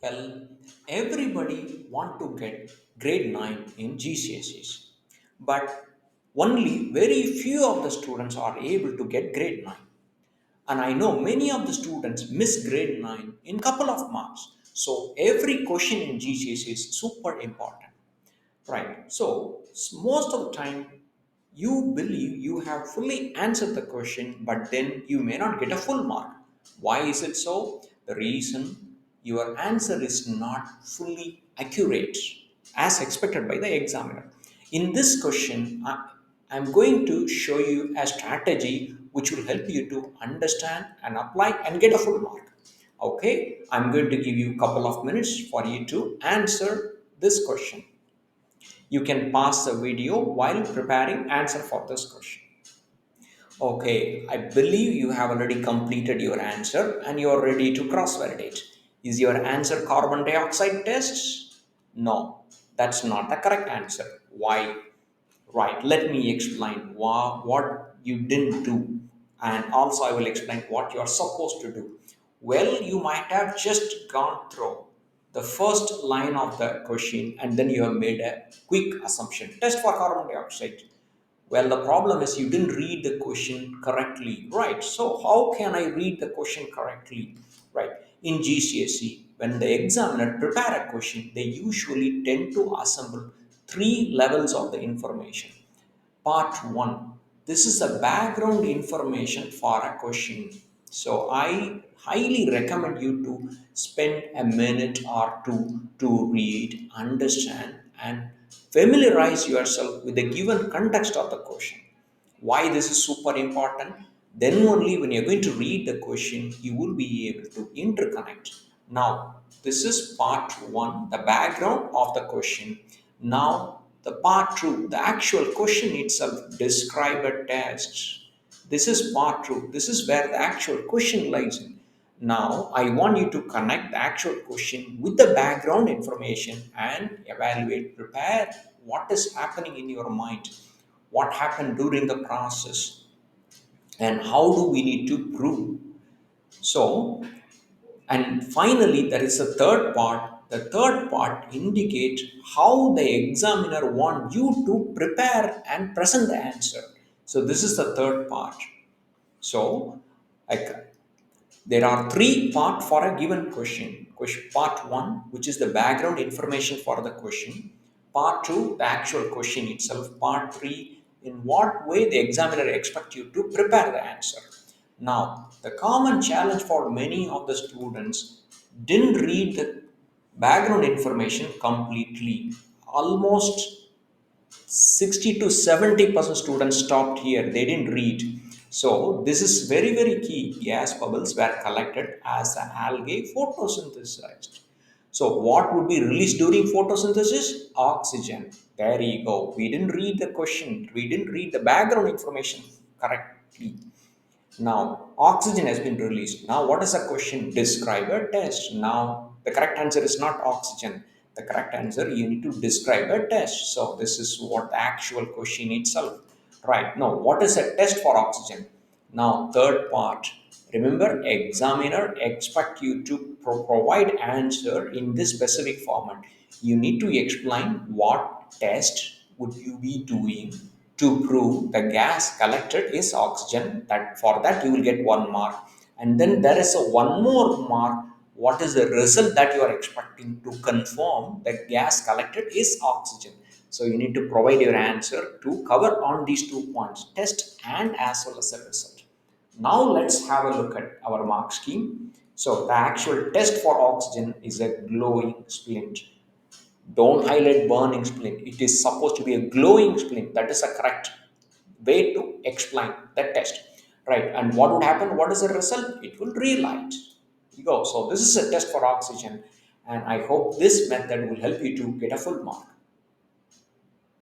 Well, everybody want to get grade 9 in GCSEs, but only very few of the students are able to get grade 9. And I know many of the students miss grade 9 in couple of marks. So every question in GCSE is super important. Right. So most of the time, you believe you have fully answered the question, but then you may not get a full mark. Why is it so? The reason your answer is not fully accurate as expected by the examiner. In this question, I'm going to show you a strategy which will help you to understand and apply and get a full mark. Okay, I'm going to give you a couple of minutes for you to answer this question. You can pause the video while preparing answer for this question. Okay, I believe you have already completed your answer and you are ready to cross-validate. Is your answer carbon dioxide test? No, that's not the correct answer. Why? Right, let me explain what you didn't do, and also I will explain what you are supposed to do. Well, you might have just gone through the first line of the question and then you have made a quick assumption. Test for carbon dioxide. Well, the problem is you didn't read the question correctly, right? So, how can I read the question correctly, right? In GCSE, when the examiner prepare a question, they usually tend to assemble three levels of the information. Part 1, this is the background information for a question. So I highly recommend you to spend a minute or two to read, understand, and familiarize yourself with the given context of the question. Why this is super important? Then only when you're going to read the question, you will be able to interconnect. Now, this is part 1, the background of the question. Now, the part 2, the actual question itself, describe a test. This is part 2. This is where the actual question lies in. Now, I want you to connect the actual question with the background information and evaluate, prepare what is happening in your mind, what happened during the process, and how do we need to prove. So, and finally, there is a third part. The third part indicates how the examiner want you to prepare and present the answer. So this is the third part. So, like, there are three parts for a given question. Part 1, which is the background information for the question. Part 2, the actual question itself. Part 3, in what way the examiner expect you to prepare the answer. Now, the common challenge for many of the students didn't read the background information completely. Almost 60 to 70% students stopped here. They didn't read. So this is very, very key. Gas bubbles were collected as the algae photosynthesized. So what would be released during photosynthesis? Oxygen. There you go. We didn't read the question. We didn't read the background information correctly. Now, oxygen has been released. Now, what is the question? Describe a test. Now, the correct answer is not oxygen. The correct answer, you need to describe a test. So, this is what the actual question itself. Right. Now, what is a test for oxygen? Now, third part. Remember, examiner expect you to provide answer in this specific format. You need to explain what test would you be doing to prove the gas collected is oxygen. That for that you will get 1 mark, and then there is a one more mark. What is the result that you are expecting to confirm the gas collected is oxygen? So you need to provide your answer to cover on these 2 points, test and as well as the result. Now let's have a look at our mark scheme. So the actual test for oxygen is a glowing splint. Don't highlight burning splint. It is supposed to be a glowing splint. That is a correct way to explain the test. Right. And what would happen? What is the result? It will relight. You go. So this is a test for oxygen. And I hope this method will help you to get a full mark.